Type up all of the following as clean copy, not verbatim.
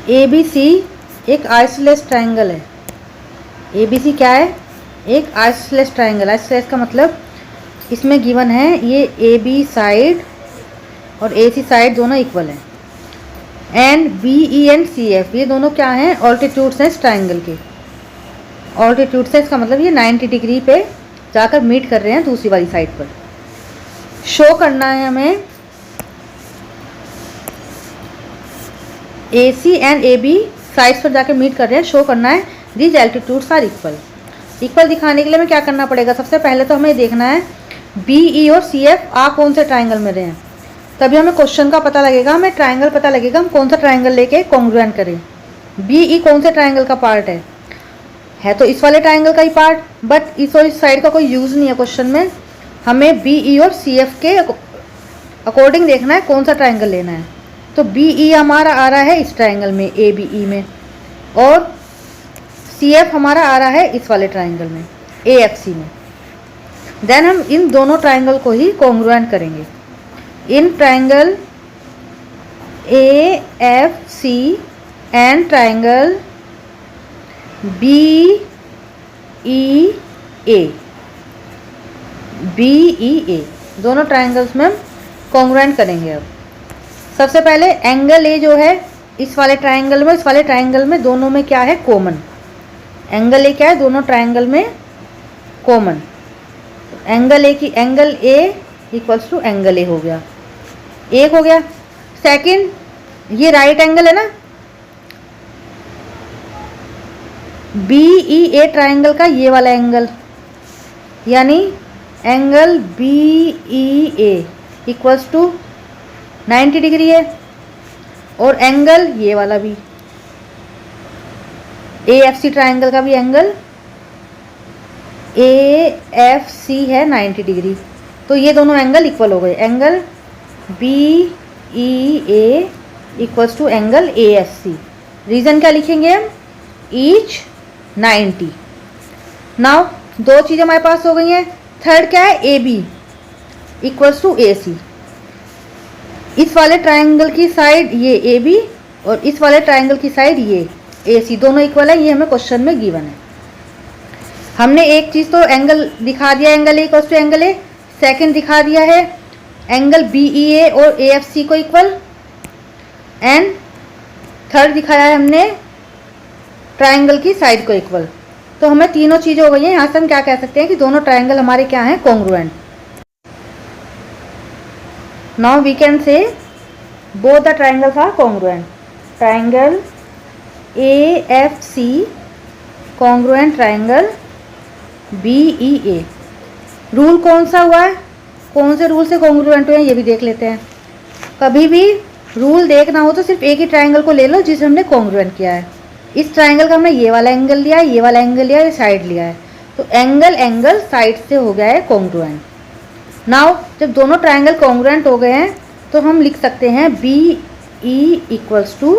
A B C एक isosceles triangle है। A B C क्या है? एक आइसोसेलेस ट्राइंगल। आइसोसेलेस का मतलब इसमें गिवन है ये ए बी साइड और ए सी साइड दोनों इक्वल हैं। And B E and C F ये दोनों क्या हैं? ऑल्टीट्यूड्स हैं इस ट्राइंगल के। ऑल्टीट्यूड्स है इसका मतलब ये 90 डिग्री पे जाकर मीट कर रहे हैं दूसरी वाली साइड पर। शो करना है हमें A C and A B sides पर जाकर मीट कर रहे हैं। शो करना है these altitudes are equal. Equal दिखाने के लिए हमें क्या करना पड़ेगा? सबसे पहले तो हमें देखना है बी ई और सी एफ आ कौन से ट्राइंगल में रहे हैं, तभी हमें क्वेश्चन का पता लगेगा, हमें ट्राइंगल पता लगेगा हम कौन सा ट्राइंगल लेके कॉन्ग्रुएंट करें। बी ई कौन से ट्राइंगल का पार्ट है तो इस वाले ट्राइंगल का ही पार्ट, बट इस और इस साइड का कोई यूज़ नहीं है क्वेश्चन में। हमें बी ई और सी एफ के अकॉर्डिंग देखना है कौन सा ट्राइंगल लेना है। तो बी ई हमारा आ रहा है इस ट्राइंगल में, ए बी ई में, और सी एफ हमारा आ रहा है इस वाले ट्राइंगल में, ए एफ सी में। देन हम इन दोनों ट्राइंगल को ही कॉन्ग्रुएंट करेंगे। In triangle A F C and triangle B E A, B E A दोनों ट्राइंगल्स में हम कॉन्ग्रुएंट करेंगे। अब सबसे पहले एंगल ए जो है इस वाले ट्राइंगल में, इस वाले ट्राइंगल में दोनों में क्या है? कॉमन। एंगल ए क्या है? दोनों ट्राइंगल में common. Angle A equals to angle A हो गया, एक हो गया। सेकंड ये राइट एंगल है ना, बी ई ए ट्राइंगल का ये वाला एंगल, यानी angle B E A equals to 90 degree है, और एंगल ये वाला भी ए एफ सी ट्राइंगल का भी एंगल ए एफ सी है 90 डिग्री। तो ये दोनों एंगल इक्वल हो गए। Angle B E A equals to angle A F C. Reason क्या लिखेंगे हम? ईच 90। नाउ दो चीज़ें हमारे पास हो गई हैं। थर्ड क्या है? ए बी इक्वल्स टू ए सी। इस वाले ट्राइंगल की साइड ये ए बी और इस वाले ट्राइंगल की साइड ये ए सी, दोनों इक्वल है। ये हमें क्वेश्चन में गिवन है। हमने एक चीज़ तो एंगल दिखा दिया, angle A equals to angle A. Second दिखा दिया है एंगल बी ई ए और ए एफ सी को इक्वल। एंड थर्ड दिखाया है हमने ट्राइंगल की साइड को इक्वल। तो हमें तीनों चीज़ें हो गई हैं। यहाँ से हम क्या कह सकते हैं कि दोनों ट्राइंगल हमारे क्या हैं? Congruent. Now we can say both the triangles are congruent. Triangle A F C congruent triangle B E A. Rule कौन सा हुआ है? कौन से रूल से कॉन्ग्रुएंट हुए हैं ये भी देख लेते हैं। कभी भी रूल देखना हो तो सिर्फ एक ही ट्राइंगल को ले लो जिसे हमने कॉन्ग्रुएंट किया है। इस ट्राइंगल का हमने ये वाला एंगल लिया है, ये वाला एंगल लिया है, ये साइड लिया है, तो एंगल साइड से हो गया है कॉन्ग्रुएंट। नाउ जब दोनों ट्राइंगल कॉन्ग्रुएंट हो गए हैं तो हम लिख सकते हैं B E equals to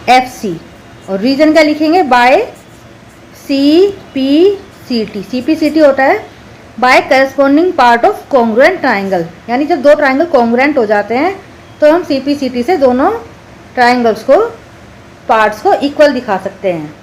F C. और रीजन क्या लिखेंगे? By C P C T. C P C T होता है by corresponding part of congruent triangle. यानी जब दो ट्राइंगल कॉन्ग्रुएंट हो जाते हैं तो हम सी पी सी टी से दोनों ट्राइंगल्स को, पार्ट्स को इक्वल दिखा सकते हैं।